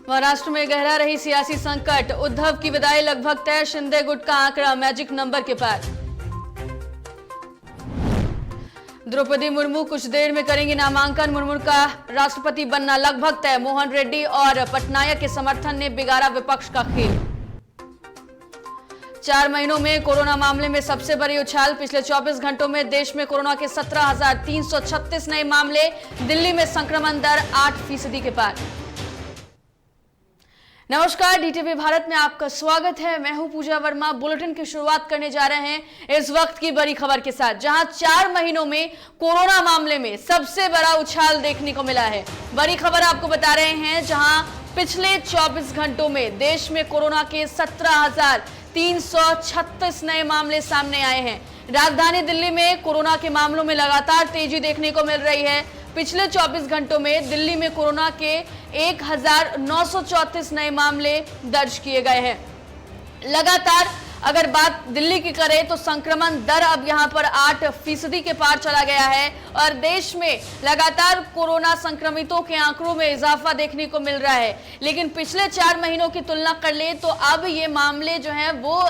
महाराष्ट्र में गहरा रही सियासी संकट, उद्धव की विदाई लगभग तय, शिंदे गुट का आंकड़ा मैजिक नंबर के पार। द्रौपदी मुर्मू कुछ देर में करेंगी नामांकन, मुर्मू का राष्ट्रपति बनना लगभग तय, मोहन रेड्डी और पटनायक के समर्थन ने बिगाड़ा विपक्ष का खेल। 4 महीनों में कोरोना मामले में सबसे बड़ी उछाल, पिछले 24 घंटों में देश में कोरोना के 17,336 नए मामले, दिल्ली में संक्रमण दर 8% के पार। नमस्कार, डीटीवी भारत में आपका स्वागत है। मैं हूं पूजा वर्मा। बुलेटिन की शुरुआत करने जा रहे हैं इस वक्त की बड़ी खबर के साथ, जहां 4 महीनों में कोरोना मामले में सबसे बड़ा उछाल देखने को मिला है। बड़ी खबर आपको बता रहे हैं, जहां पिछले 24 घंटों में देश में कोरोना के 17,336 नए मामले सामने आए हैं। राजधानी दिल्ली में कोरोना के मामलों में लगातार तेजी देखने को मिल रही है। पिछले 24 घंटों में दिल्ली में कोरोना के 1,934 नए मामले दर्ज किए गए हैं। लगातार अगर बात दिल्ली की करें तो संक्रमण दर अब यहां पर 8% के पार चला गया है और देश में लगातार कोरोना संक्रमितों के आंकड़ों में इजाफा देखने को मिल रहा है। लेकिन पिछले 4 महीनों की तुलना कर ले तो अब ये मामले जो हैं वो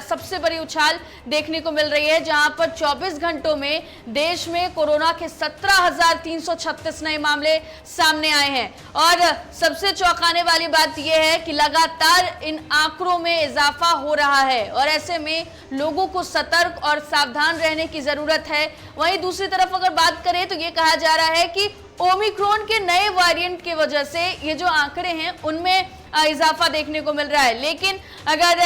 सबसे बड़ी उछाल देखने को मिल रही है, जहां पर 24 घंटों में देश में कोरोना के 17,336 नए मामले सामने आए हैं। और सबसे चौंकाने वाली बात यह है कि लगातार इन आंकड़ों में इजाफा हो रहा है और ऐसे में लोगों को सतर्क और सावधान रहने की जरूरत है। वहीं दूसरी तरफ अगर बात करें तो ये कहा जा रहा है कि ओमिक्रॉन के नए वेरिएंट की वजह से ये जो आंकड़े हैं उनमें इजाफा देखने को मिल रहा है। लेकिन अगर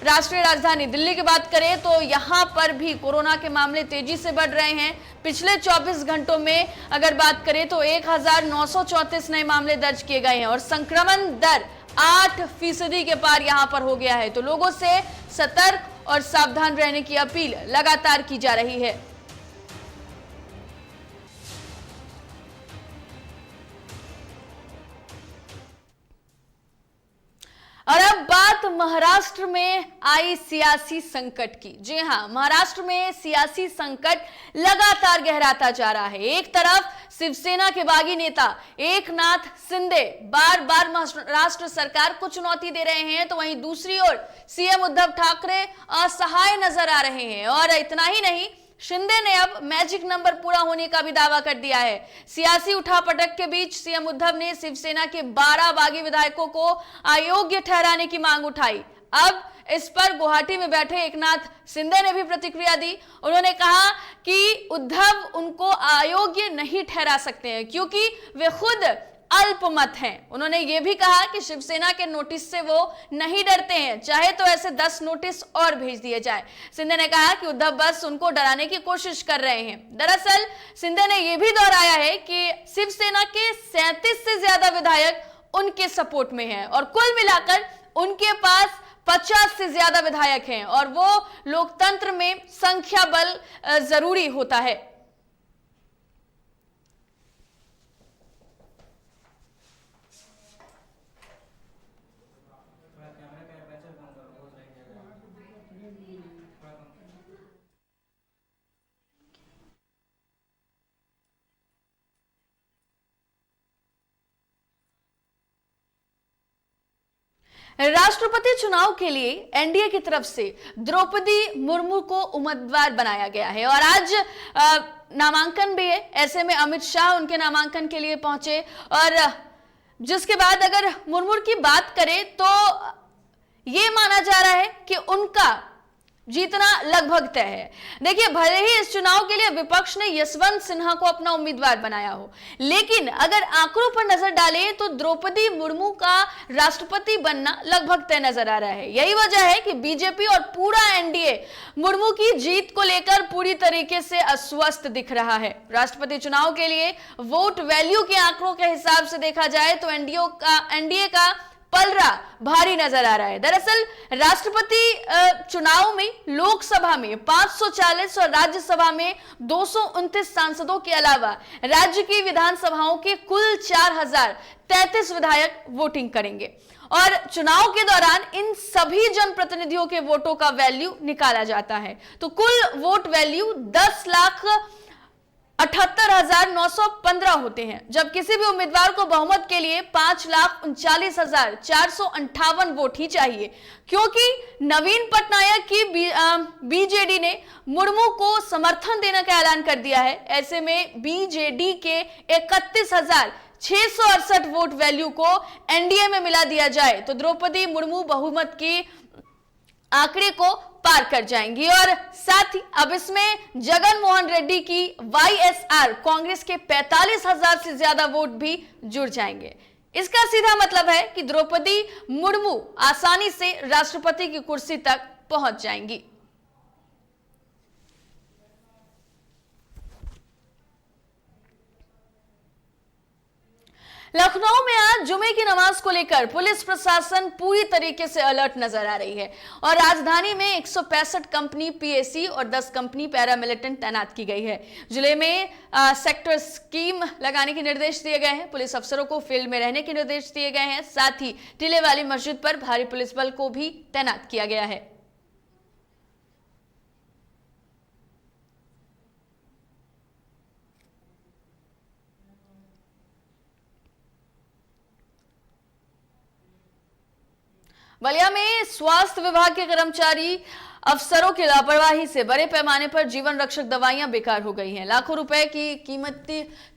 राष्ट्रीय राजधानी दिल्ली की बात करें तो यहां पर भी कोरोना के मामले तेजी से बढ़ रहे हैं। पिछले 24 घंटों में अगर बात करें तो 1,934 नए मामले दर्ज किए गए हैं और संक्रमण दर 8% के पार यहां पर हो गया है। तो लोगों से सतर्क और सावधान रहने की अपील लगातार की जा रही है। और अब बात महाराष्ट्र में आई सियासी संकट की। जी हां, महाराष्ट्र में सियासी संकट लगातार गहराता जा रहा है। एक तरफ शिवसेना के बागी नेता एकनाथ शिंदे बार बार महाराष्ट्र सरकार को चुनौती दे रहे हैं, तो वहीं दूसरी ओर सीएम उद्धव ठाकरे असहाय नजर आ रहे हैं। और इतना ही नहीं, शिंदे ने अब मैजिक नंबर पूरा होने का भी दावा कर दिया है। सियासी उठापटक के बीच सीएम उद्धव ने शिवसेना के 12 बागी विधायकों को अयोग्य ठहराने की मांग उठाई। अब इस पर गुवाहाटी में बैठे एकनाथ शिंदे ने भी प्रतिक्रिया दी। उन्होंने कहा कि उद्धव उनको अयोग्य नहीं ठहरा सकते हैं क्योंकि वे खुद अल्पमत हैं। उन्होंने ये भी कहा कि शिवसेना के नोटिस से वो नहीं डरते हैं, चाहे तो ऐसे 10 नोटिस और भेज दिए जाए। शिंदे ने कहा कि उद्धव बस उनको डराने की कोशिश कर रहे हैं। दरअसल शिंदे ने यह भी दोहराया है कि शिवसेना के 37 से ज्यादा विधायक उनके सपोर्ट में हैं और कुल मिलाकर उनके पास 50 से ज्यादा विधायक हैं और वो लोकतंत्र में संख्या बल जरूरी होता है। राष्ट्रपति चुनाव के लिए एनडीए की तरफ से द्रौपदी मुर्मू को उम्मीदवार बनाया गया है और आज नामांकन भी है। ऐसे में अमित शाह उनके नामांकन के लिए पहुंचे और जिसके बाद अगर मुर्मू की बात करें तो यह माना जा रहा है कि उनका जीतना लगभग तय है। देखिए, भले ही इस चुनाव के लिए विपक्ष ने यशवंत सिन्हा को अपना उम्मीदवार बनाया हो, लेकिन अगर आंकड़ों पर नजर डालें तो द्रौपदी मुर्मू का राष्ट्रपति बनना लगभग तय नजर आ रहा है। यही वजह है कि बीजेपी और पूरा एनडीए मुर्मू की जीत को लेकर पूरी तरीके से अस्वस्थ दिख रहा है। राष्ट्रपति चुनाव के लिए वोट वैल्यू के आंकड़ों के हिसाब से देखा जाए तो एनडीए का पलड़ा भारी नजर आ रहा है। दरअसल राष्ट्रपति चुनाव में लोकसभा में 540 और राज्यसभा में 229 सांसदों के अलावा राज्य की विधानसभाओं के कुल 4,033 विधायक वोटिंग करेंगे और चुनाव के दौरान इन सभी जनप्रतिनिधियों के वोटों का वैल्यू निकाला जाता है। तो कुल वोट वैल्यू 10,00,000 78,915 होते हैं, जब किसी भी उम्मीदवार को बहुमत के लिए 5,39,458 वोट ही चाहिए। क्योंकि नवीन पटनायक की बीजेडी ने मुर्मू को समर्थन देने का ऐलान कर दिया है, ऐसे में बीजेडी के 31,668 वोट वैल्यू को एनडीए में मिला दिया जाए तो द्रौपदी मुर्मू बहुमत की आंकड़े को पार कर जाएंगी। और साथ ही अब इसमें जगन मोहन रेड्डी की वाईएसआर कांग्रेस के 45,000 से ज्यादा वोट भी जुड़ जाएंगे। इसका सीधा मतलब है कि द्रौपदी मुर्मू आसानी से राष्ट्रपति की कुर्सी तक पहुंच जाएंगी। लखनऊ में आज जुमे की नमाज को लेकर पुलिस प्रशासन पूरी तरीके से अलर्ट नजर आ रही है और राजधानी में 165 कंपनी पीएसी और 10 कंपनी पैरामिलिटेंट तैनात की गई है। जिले में सेक्टर स्कीम लगाने के निर्देश दिए गए हैं। पुलिस अफसरों को फील्ड में रहने के निर्देश दिए गए हैं। साथ ही टीले वाली मस्जिद पर भारी पुलिस बल को भी तैनात किया गया है। बलिया में स्वास्थ्य विभाग के कर्मचारी अफसरों की लापरवाही से बड़े पैमाने पर जीवन रक्षक दवाइयां बेकार हो गई हैं। लाखों रुपए की कीमत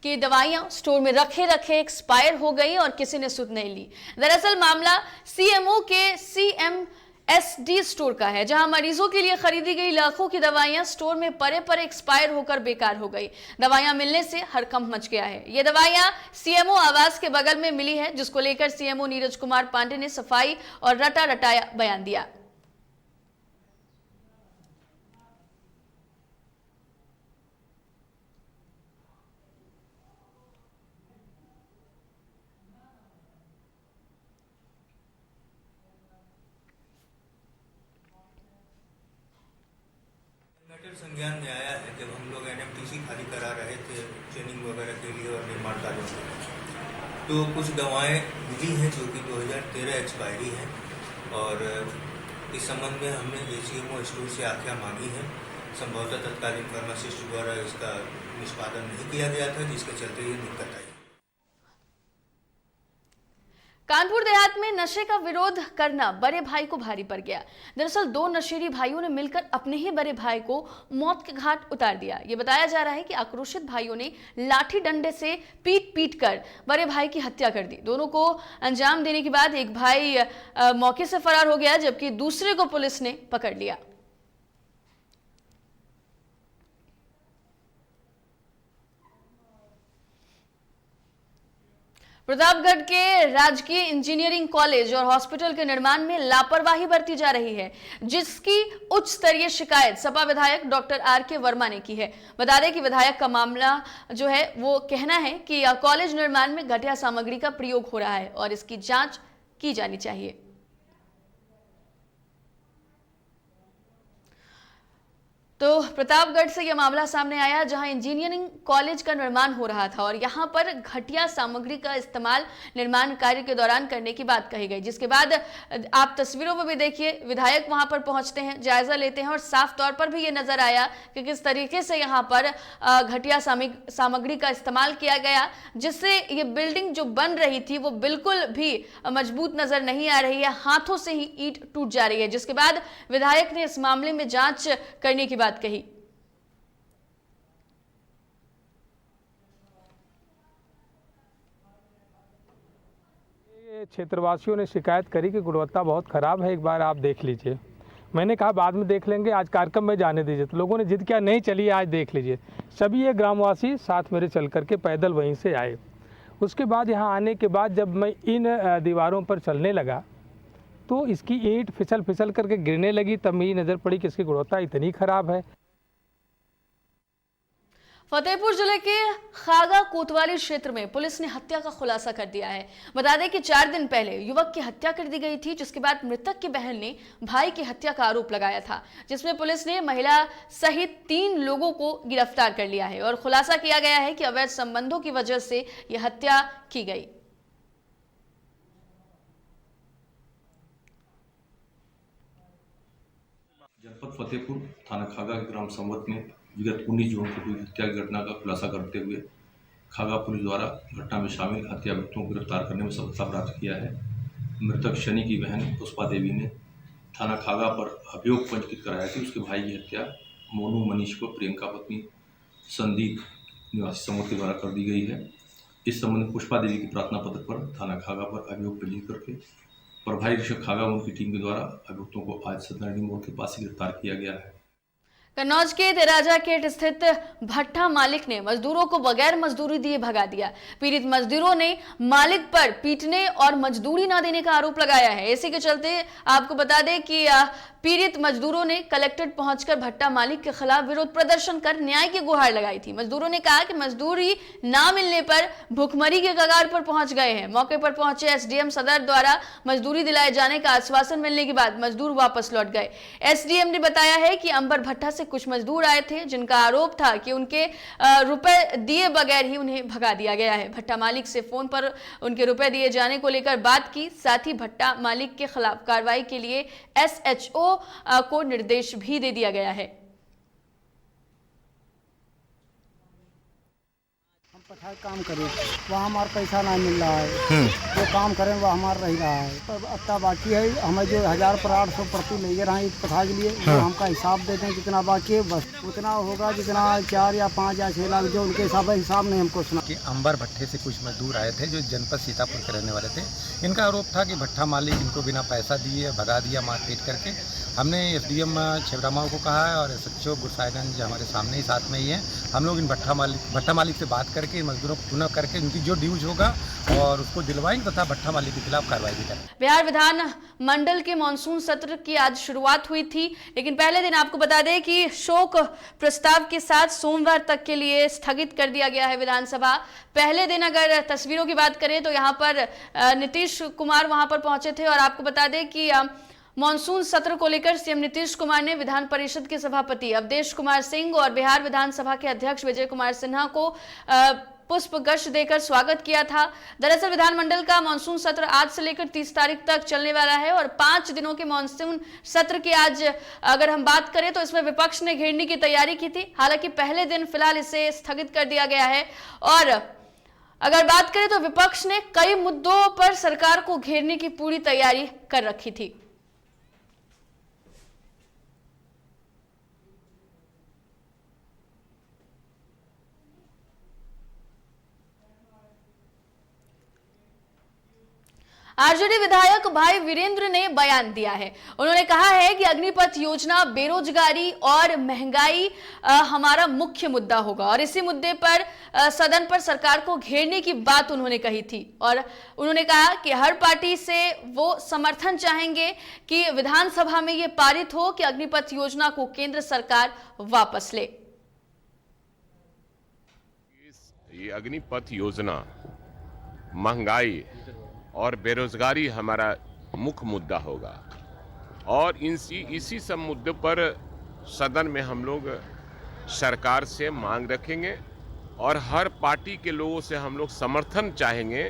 की दवाइयां स्टोर में रखे एक्सपायर हो गई और किसी ने सुध नहीं ली। दरअसल मामला सीएमओ के सीएमएसडी स्टोर का है, जहां मरीजों के लिए खरीदी गई लाखों की दवाइयां स्टोर में परे एक्सपायर होकर बेकार हो गई। दवाइयां मिलने से हड़कंप मच गया है। ये दवाइयां सीएमओ आवास के बगल में मिली है, जिसको लेकर सीएमओ नीरज कुमार पांडे ने सफाई और रटाया बयान दिया। संज्ञान में आया है जब हम लोग एनएमटीसी खाली करा रहे थे ट्रेनिंग वगैरह के लिए और निर्माण कार्यों के लिए, तो कुछ दवाएं मिली हैं जो कि 2013 एक्सपायरी हैं और इस संबंध में हमने एसीएमओ स्टोर से आज्ञा मांगी है। संभवतः तत्कालीन फार्मासिस्ट द्वारा इसका निष्पादन नहीं किया गया था, जिसके चलते ये दिक्कत आई। कानपुर देहात में नशे का विरोध करना बड़े भाई को भारी पड़ गया। दरअसल 2 नशेड़ी भाइयों ने मिलकर अपने ही बड़े भाई को मौत के घाट उतार दिया। ये बताया जा रहा है कि आक्रोशित भाइयों ने लाठी डंडे से पीट कर बड़े भाई की हत्या कर दी। दोनों को अंजाम देने के बाद एक भाई मौके से फरार हो गया, जबकि दूसरे को पुलिस ने पकड़ लिया। प्रतापगढ़ के राजकीय इंजीनियरिंग कॉलेज और हॉस्पिटल के निर्माण में लापरवाही बरती जा रही है, जिसकी उच्च स्तरीय शिकायत सपा विधायक डॉक्टर आर.के. वर्मा ने की है। बता दें कि विधायक का मामला जो है वो कहना है कि कॉलेज निर्माण में घटिया सामग्री का प्रयोग हो रहा है और इसकी जांच की जानी चाहिए। तो प्रतापगढ़ से यह मामला सामने आया, जहां इंजीनियरिंग कॉलेज का निर्माण हो रहा था और यहां पर घटिया सामग्री का इस्तेमाल निर्माण कार्य के दौरान करने की बात कही गई, जिसके बाद आप तस्वीरों में भी देखिए विधायक वहां पर पहुंचते हैं, जायजा लेते हैं और साफ तौर पर भी ये नजर आया कि किस तरीके से यहां पर घटिया सामग्री का इस्तेमाल किया गया, जिससे ये बिल्डिंग जो बन रही थी वो बिल्कुल भी मजबूत नजर नहीं आ रही है, हाथों से ही ईंट टूट जा रही है। जिसके बाद विधायक ने इस मामले में जांच करने की बात कही। क्षेत्रवासियों ने शिकायत करी कि गुणवत्ता बहुत खराब है, एक बार आप देख लीजिए। मैंने कहा बाद में देख लेंगे, आज कार्यक्रम में जाने दीजिए, तो लोगों ने जिद किया नहीं चलिए आज देख लीजिए। सभी ये ग्रामवासी साथ मेरे चल करके पैदल वहीं से आए। उसके बाद यहाँ आने के बाद जब मैं इन दीवारों पर चलने लगा तो इसकी ईंट फिसल करके गिरने लगी, तब मेरी नज़र पड़ी कि इसकी गुणवत्ता इतनी खराब है। फतेहपुर जिले के खागा कोतवाली क्षेत्र में पुलिस ने हत्या का खुलासा कर दिया है। बता दें कि 4 दिन पहले युवक की हत्या कर दी गई थी, जिसके बाद मृतक की बहन ने भाई की हत्या का आरोप लगाया था, जिसमें पुलिस ने महिला सहित 3 लोगों को गिरफ्तार कर लिया है और खुलासा किया गया है कि अवैध संबंधों की वजह से यह हत्या की गई। जनपद फतेहपुर थाना खागा के ग्राम संवत में विगत 19 जून को हुई हत्या की घटना का खुलासा करते हुए खागा पुलिस द्वारा घटना में शामिल हत्या व्यक्तियों को गिरफ्तार करने में सफलता प्राप्त किया है। मृतक शनि की बहन पुष्पा देवी ने थाना खागा पर अभियोग पंजीकृत कराया कि उसके भाई की हत्या मोनू मनीष को प्रियंका पत्नी संदीप निवासी समूह के द्वारा कर दी गई है। इस संबंध में पुष्पा देवी के प्रार्थना पत्र पर थाना खागा पर अभियोग पंजीकृत करके प्रभारी निरीक्षक खागा उनकी टीम के द्वारा अभियुक्तों को आज सतनाडी मोड़ के पास ही गिरफ्तार किया गया है। कन्नौज के तेराजा गेट स्थित भट्ठा मालिक ने मजदूरों को बगैर मजदूरी दिए भगा दिया। पीड़ित मजदूरों ने मालिक पर पीटने और मजदूरी न देने का आरोप लगाया है। इसी के चलते आपको बता दें कि पीड़ित मजदूरों ने कलेक्ट्रेट पहुंचकर भट्ठा मालिक के खिलाफ विरोध प्रदर्शन कर न्याय की गुहार लगाई थी। मजदूरों ने कहा कि मजदूरी ना मिलने पर भुखमरी के कगार पर पहुंच गए हैं। मौके पर पहुंचे एसडीएम सदर द्वारा मजदूरी दिलाए जाने का आश्वासन मिलने के बाद मजदूर वापस लौट गए। एसडीएम ने बताया है कि अंबर भट्ठा से कुछ मजदूर आए थे जिनका आरोप था कि उनके रुपए दिए बगैर ही उन्हें भगा दिया गया है। भट्ठा मालिक से फोन पर उनके रुपए दिए जाने को लेकर बात की। साथ ही भट्ठा मालिक के खिलाफ कार्रवाई के लिए एसएचओ को निर्देश भी दे दिया गया है। पठार काम करें वहाँ हमारा पैसा नहीं मिल रहा है, जो काम करें वह हमारा रह रहा है। तब अत्ता बाकी है, हमें जो 1000 पर 800 प्रति ले रहे हैं एक पठार के लिए, वो हमका हिसाब देते हैं कितना बाकी है, बस उतना होगा जितना 4 या 5 या 6 लाख जो उनके हिसाब नहीं हमको सुना। कि अंबर भट्टे से कुछ मजदूर आए थे जो जनपद सीतापुर के रहने वाले थे। इनका आरोप था कि भट्ठा मालिक इनको बिना पैसा दिए भगा दिया मारपीट करके। हमने एसडीएम छिबरामाओं को कहा है और एसएचओ गुरसाईगंज हमारे सामने ही साथ में ही है। हम लोग इन भट्ठा मालिक से बात करके मजदूरों को पुनः करके उनकी जो ड्यूज होगा और उसको दिलवाएंगे तथा भट्ठा मालिक के खिलाफ कार्रवाई भी करेंगे। बिहार विधान मंडल के मानसून सत्र की आज शुरुआत हुई थी, लेकिन पहले दिन आपको बता दें कि शोक प्रस्ताव के साथ सोमवार तक के लिए स्थगित कर दिया गया है विधानसभा। पहले दिन अगर तस्वीरों की बात करें तो यहाँ पर नीतीश कुमार वहां पर पहुंचे थे और आपको बता दें कि मानसून सत्र को लेकर सीएम नीतीश कुमार ने विधान परिषद के सभापति अवधेश कुमार सिंह और बिहार विधानसभा के अध्यक्ष विजय कुमार सिन्हा को पुष्प गुच्छ देकर स्वागत किया था। दरअसल विधानमंडल का मानसून सत्र आज से लेकर 30 तारीख तक चलने वाला है और 5 दिनों के मानसून सत्र की आज अगर हम बात करें तो इसमें विपक्ष ने घेरने की तैयारी की थी। हालांकि पहले दिन फिलहाल इसे स्थगित कर दिया गया है और अगर बात करें तो विपक्ष ने कई मुद्दों पर सरकार को घेरने की पूरी तैयारी कर रखी थी। आरजेडी विधायक भाई वीरेंद्र ने बयान दिया है। उन्होंने कहा है कि अग्निपथ योजना बेरोजगारी और महंगाई हमारा मुख्य मुद्दा होगा और इसी मुद्दे पर सदन पर सरकार को घेरने की बात उन्होंने कही थी और उन्होंने कहा कि हर पार्टी से वो समर्थन चाहेंगे कि विधानसभा में ये पारित हो कि अग्निपथ योजना को केंद्र सरकार वापस ले। ये अग्निपथ योजना महंगाई और बेरोजगारी हमारा मुख्य मुद्दा होगा और इसी सब मुद्दों पर सदन में हम लोग सरकार से मांग रखेंगे और हर पार्टी के लोगों से हम लोग समर्थन चाहेंगे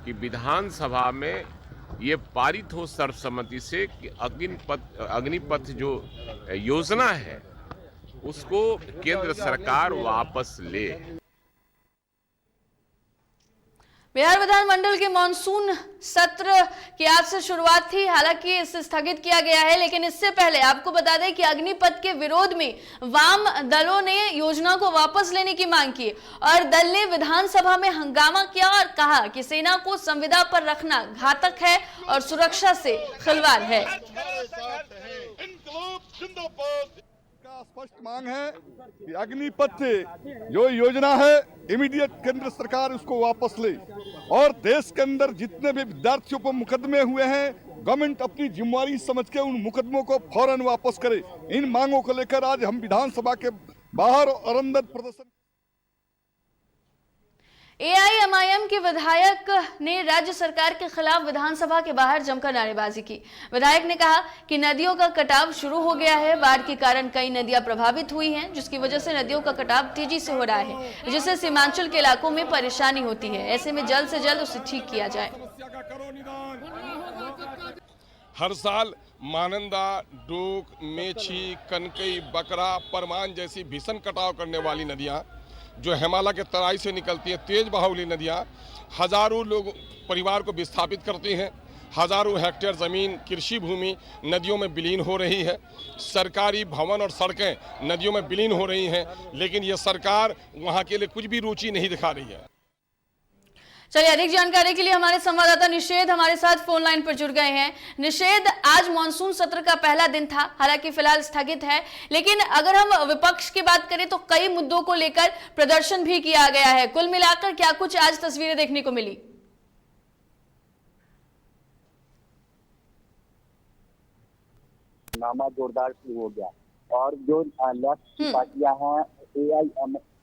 कि विधानसभा में ये पारित हो सर्वसम्मति से कि अग्निपथ जो योजना है उसको केंद्र सरकार वापस ले। बिहार विधानमंडल के मानसून सत्र की आज से शुरुआत थी, हालांकि इसे स्थगित किया गया है, लेकिन इससे पहले आपको बता दें कि अग्निपथ के विरोध में वाम दलों ने योजना को वापस लेने की मांग की और दल ने विधानसभा में हंगामा किया और कहा कि सेना को संविदा पर रखना घातक है और सुरक्षा से खिलवाड़ है। स्पष्ट मांग है कि अग्निपथ जो योजना है इमीडिएट केंद्र सरकार उसको वापस ले और देश के अंदर जितने भी विद्यार्थियों पर मुकदमे हुए हैं गवर्नमेंट अपनी जिम्मेवारी समझ के उन मुकदमों को फौरन वापस करे। इन मांगों को लेकर आज हम विधानसभा के बाहर और अंदर प्रदर्शन। एआईएमआईएम के विधायक ने राज्य सरकार के खिलाफ विधानसभा के बाहर जमकर नारेबाजी की। विधायक ने कहा कि नदियों का कटाव शुरू हो गया है। बाढ़ के कारण कई नदियां प्रभावित हुई हैं, जिसकी वजह से नदियों का कटाव तेजी से हो रहा है, जिससे सीमांचल के इलाकों में परेशानी होती है। ऐसे में जल्द से जल्द उसे ठीक किया जाए। हर साल मानंदा, डोक, मेची, कनकई, बकरा, परमान जैसी भीषण कटाव करने वाली नदियां, जो हिमालय के तराई से निकलती है, तेज बहावली नदियां हजारों लोग परिवार को विस्थापित करती हैं। हजारों हेक्टेयर ज़मीन, कृषि भूमि नदियों में विलीन हो रही है। सरकारी भवन और सड़कें नदियों में विलीन हो रही हैं, लेकिन ये सरकार वहाँ के लिए कुछ भी रुचि नहीं दिखा रही है। चलिए, अधिक जानकारी के लिए हमारे संवाददाता निषेध हमारे साथ फोन लाइन पर जुड़ गए हैं। निषेध, आज मॉनसून सत्र का पहला दिन था, हालांकि फिलहाल स्थगित है, लेकिन अगर हम विपक्ष की बात करें तो कई मुद्दों को लेकर प्रदर्शन भी किया गया है। कुल मिलाकर क्या कुछ आज तस्वीरें देखने को मिली? नामा जोरदार शुरू हो गया और जो लेफ्ट की पार्टियां हैं,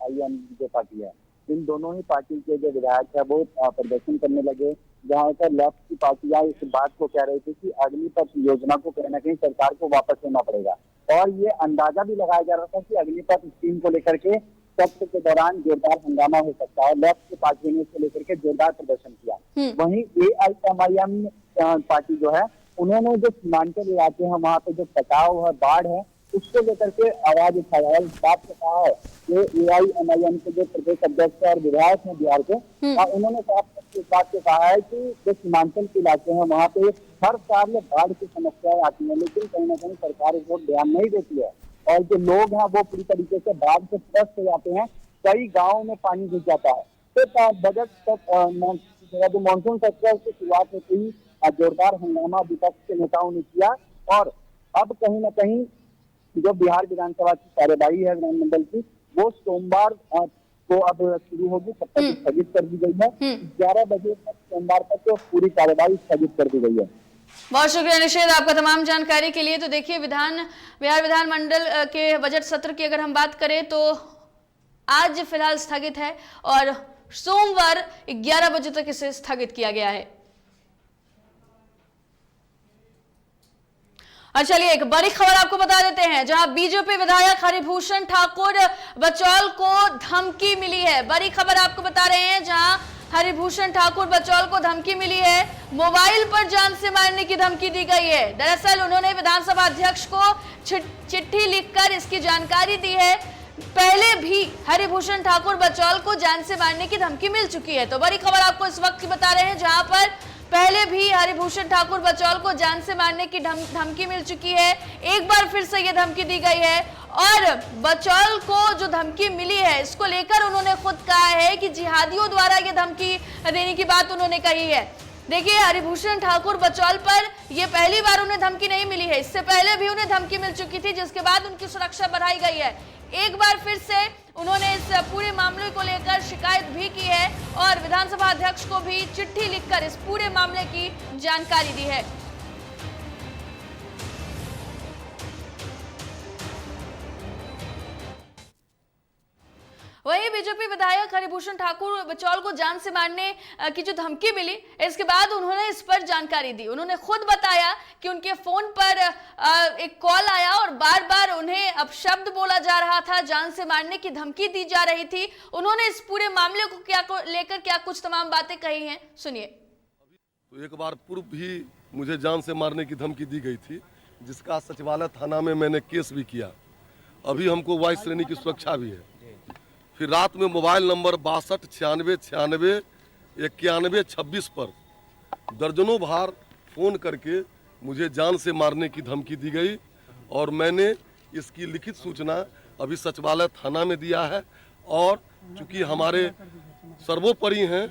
AIMIM जो पार्टी है, इन दोनों ही पार्टी के जो विधायक है वो प्रदर्शन करने लगे, जहाँ पर लेफ्ट की पार्टियां इस बात को कह रही थी कि अग्निपथ योजना को कहीं ना कहीं सरकार को वापस लेना पड़ेगा, और ये अंदाजा भी लगाया जा रहा था कि अग्निपथ स्कीम को लेकर के सत्र के दौरान जोरदार हंगामा हो सकता है। लेफ्ट की पार्टी ने इसको लेकर के जोरदार प्रदर्शन किया। वहीं AIMIM पार्टी जो है, उन्होंने जो सीमांचल इलाके हैं वहाँ पे जो कटाव है, बाढ़ है, उसको लेकर के आवाज उठाया है। इस बात से कहा है कि AIMIM के जो प्रदेश अध्यक्ष और विधायक हैं बिहार के, उन्होंने साफ इस बात से कहा है कि जो सीमांचल के इलाके हैं वहाँ पे हर साल बाढ़ की समस्याएं आती हैं, लेकिन कहीं ना कहीं सरकार इसको ध्यान नहीं देती है, और जो लोग हैं वो पूरी तरीके से बाढ़ से त्रस्त हो जाते हैं। कई गाँव में पानी घुस जाता है। तो बजट तक जो मानसून सत्र की शुरुआत होती ही जोरदार हंगामा विपक्ष के नेताओं ने किया, और अब कहीं ना कहीं जो बिहार विधानसभा की कार्यवाही है विधानमंडल की, वो सोमवार को अब शुरू होगी, तब तक स्थगित कर दी गई है। 11 बजे तक सोमवार तक तो पूरी कार्यवाही स्थगित कर दी गई है। बहुत शुक्रिया निषेध आपका तमाम जानकारी के लिए। तो देखिए, बिहार विधानमंडल के बजट सत्र की अगर हम बात करें तो आज फिलहाल स्थगित है और सोमवार 11 बजे तक इसे स्थगित किया गया है। और चलिए, एक बड़ी खबर आपको बता देते हैं, जहां बीजेपी विधायक हरिभूषण ठाकुर बचौल को धमकी मिली है। बड़ी खबर आपको बता रहे हैं, जहां हरिभूषण ठाकुर बचौल को धमकी मिली है, मोबाइल पर जान से मारने की धमकी दी गई है। दरअसल उन्होंने विधानसभा अध्यक्ष को चिट्ठी लिखकर इसकी जानकारी दी है। पहले भी हरिभूषण ठाकुर बचौल को जान से मारने की धमकी मिल चुकी है। तो बड़ी खबर आपको इस वक्त की बता रहे हैं, जहां पर पहले भी हरिभूषण ठाकुर बचौल को जान से मारने की धमकी मिल चुकी है। एक बार फिर से ये धमकी दी गई है, और बचौल को जो धमकी मिली है, इसको लेकर उन्होंने खुद कहा है कि जिहादियों द्वारा ये धमकी देने की बात उन्होंने कही है। देखिए, हरिभूषण ठाकुर बचौल पर ये पहली बार उन्हें धमकी नहीं मिली है, इससे पहले भी उन्हें धमकी मिल चुकी थी, जिसके बाद उनकी सुरक्षा बढ़ाई गई है। एक बार फिर से उन्होंने इस पूरे मामले को लेकर शिकायत भी की है और विधानसभा अध्यक्ष को भी चिट्ठी लिखकर इस पूरे मामले की जानकारी दी है। वहीं बीजेपी विधायक हरिभूषण ठाकुर बचौल को जान से मारने की जो धमकी मिली, इसके बाद उन्होंने इस पर जानकारी दी। उन्होंने खुद बताया कि उनके फोन पर एक कॉल आया और बार बार उन्हें अपशब्द बोला जा रहा था, जान से मारने की धमकी दी जा रही थी। उन्होंने इस पूरे मामले को लेकर क्या कुछ तमाम बातें कही हैं, सुनिए। तो एक बार पूर्व भी मुझे जान से मारने की धमकी दी गई थी, जिसका सचिवालय थाना में मैंने केस भी किया। अभी हमको वायु श्रेणी की सुरक्षा भी है। फिर रात में मोबाइल नंबर 62 96 96 91 26 पर दर्जनों बार फ़ोन करके मुझे जान से मारने की धमकी दी गई, और मैंने इसकी लिखित सूचना अभी सचिवालय थाना में दिया है। और चूँकि हमारे सर्वोपरि हैं,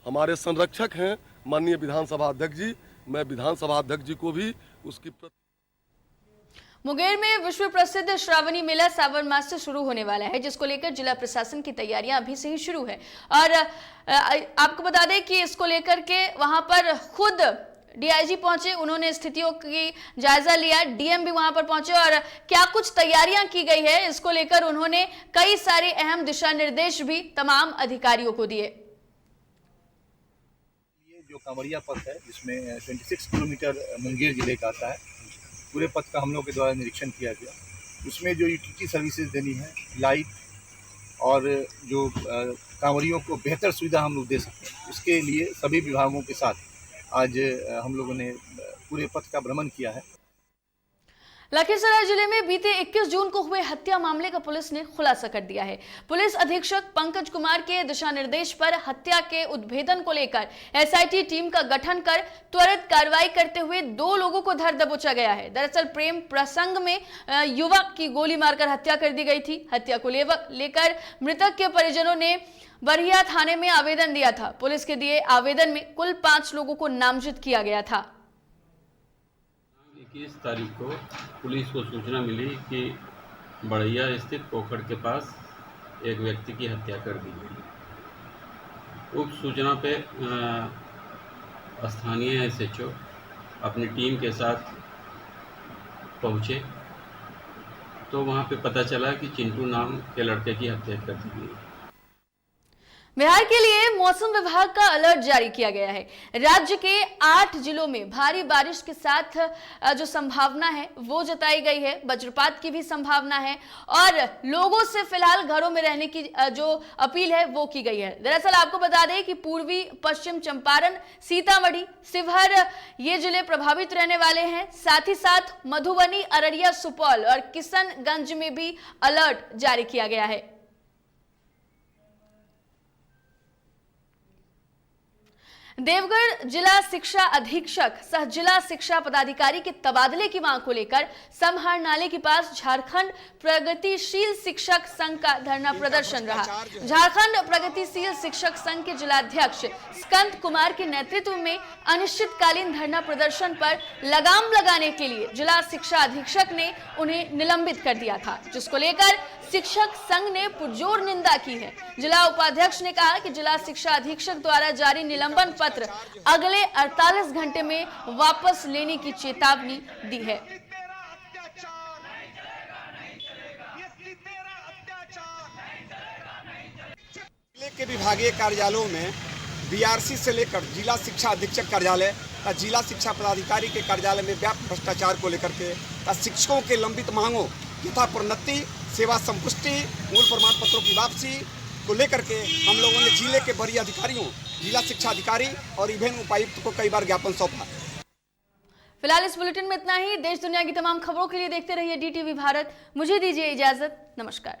हमारे संरक्षक हैं माननीय विधानसभा अध्यक्ष जी, मैं विधानसभा अध्यक्ष जी को भी उसकी मुंगेर में विश्व प्रसिद्ध श्रावणी मेला सावन मास से शुरू होने वाला है, जिसको लेकर जिला प्रशासन की तैयारियां अभी से ही शुरू है। और आपको बता दें कि इसको लेकर के वहां पर खुद डीआईजी पहुंचे, उन्होंने स्थितियों की जायजा लिया। डीएम भी वहां पर पहुंचे और क्या कुछ तैयारियां की गई है, इसको लेकर उन्होंने कई सारे अहम दिशा निर्देश भी तमाम अधिकारियों को दिए। ये जो कांवड़िया पथ है, जिसमें 26 किलोमीटर मुंगेर जिले का आता है, पूरे पथ का हम लोग के द्वारा निरीक्षण किया गया। उसमें जो यूटिलिटी सर्विसेज देनी है, लाइट और जो कांवड़ियों को बेहतर सुविधा हम लोग दे सकते हैं, इसके लिए सभी विभागों के साथ आज हम लोगों ने पूरे पथ का भ्रमण किया है। लखीसराय जिले में बीते 21 जून को हुए हत्या मामले का पुलिस ने खुलासा कर दिया है। पुलिस अधीक्षक पंकज कुमार के दिशा निर्देश पर हत्या के उद्भेदन को लेकर एसआईटी टीम का गठन कर त्वरित कार्रवाई करते हुए 2 लोगों को धर दबोचा गया है। दरअसल प्रेम प्रसंग में युवक की गोली मारकर हत्या कर दी गई थी। हत्या को लेकर मृतक के परिजनों ने बरहिया थाने में आवेदन दिया था। पुलिस के दिए आवेदन में कुल 5 लोगों को नामजद किया गया था। 21 तारीख को पुलिस को सूचना मिली कि बढ़िया स्थित पोखर के पास एक व्यक्ति की हत्या कर दी गई। उक्त सूचना पे स्थानीय एसएचओ अपनी टीम के साथ पहुँचे तो वहाँ पे पता चला कि चिंटू नाम के लड़के की हत्या कर दी गई। बिहार के लिए मौसम विभाग का अलर्ट जारी किया गया है। राज्य के 8 जिलों में भारी बारिश के साथ जो संभावना है वो जताई गई है। वज्रपात की भी संभावना है और लोगों से फिलहाल घरों में रहने की जो अपील है वो की गई है। दरअसल आपको बता दें कि पूर्वी पश्चिम चंपारण, सीतामढ़ी, शिवहर ये जिले प्रभावित रहने वाले हैं। साथ ही साथ मधुबनी, अररिया, सुपौल और किशनगंज में भी अलर्ट जारी किया गया है। देवगढ़ जिला शिक्षा अधीक्षक सह जिला शिक्षा पदाधिकारी के तबादले की मांग को लेकर समहार नाले के पास झारखंड प्रगतिशील शिक्षक संघ का धरना प्रदर्शन रहा। झारखंड प्रगतिशील शिक्षक संघ के जिलाध्यक्ष स्कंद कुमार के नेतृत्व में अनिश्चितकालीन धरना प्रदर्शन पर लगाम लगाने के लिए जिला शिक्षा अधीक्षक ने उन्हें निलंबित कर दिया था, जिसको लेकर शिक्षक संघ ने पुरजोर निंदा की है। जिला उपाध्यक्ष ने कहा कि जिला शिक्षा अधीक्षक द्वारा जारी निलंबन पत्र अगले 48 घंटे में वापस लेने की चेतावनी दी है। जिले के विभागीय कार्यालयों में बीआरसी से लेकर जिला शिक्षा अधीक्षक कार्यालय, जिला शिक्षा पदाधिकारी के कार्यालय में व्यापक भ्रष्टाचार को लेकर के शिक्षकों के लंबित मांगों यथा प्रोन्नति, सेवा संपुष्टि, मूल प्रमाण पत्रों की वापसी को लेकर के हम लोगों ने जिले के वरीय अधिकारियों, जिला शिक्षा अधिकारी और इवेन उपायुक्त को कई बार ज्ञापन सौंपा। फिलहाल इस बुलेटिन में इतना ही। देश दुनिया की तमाम खबरों के लिए देखते रहिए DTV भारत। मुझे दीजिए इजाजत। नमस्कार।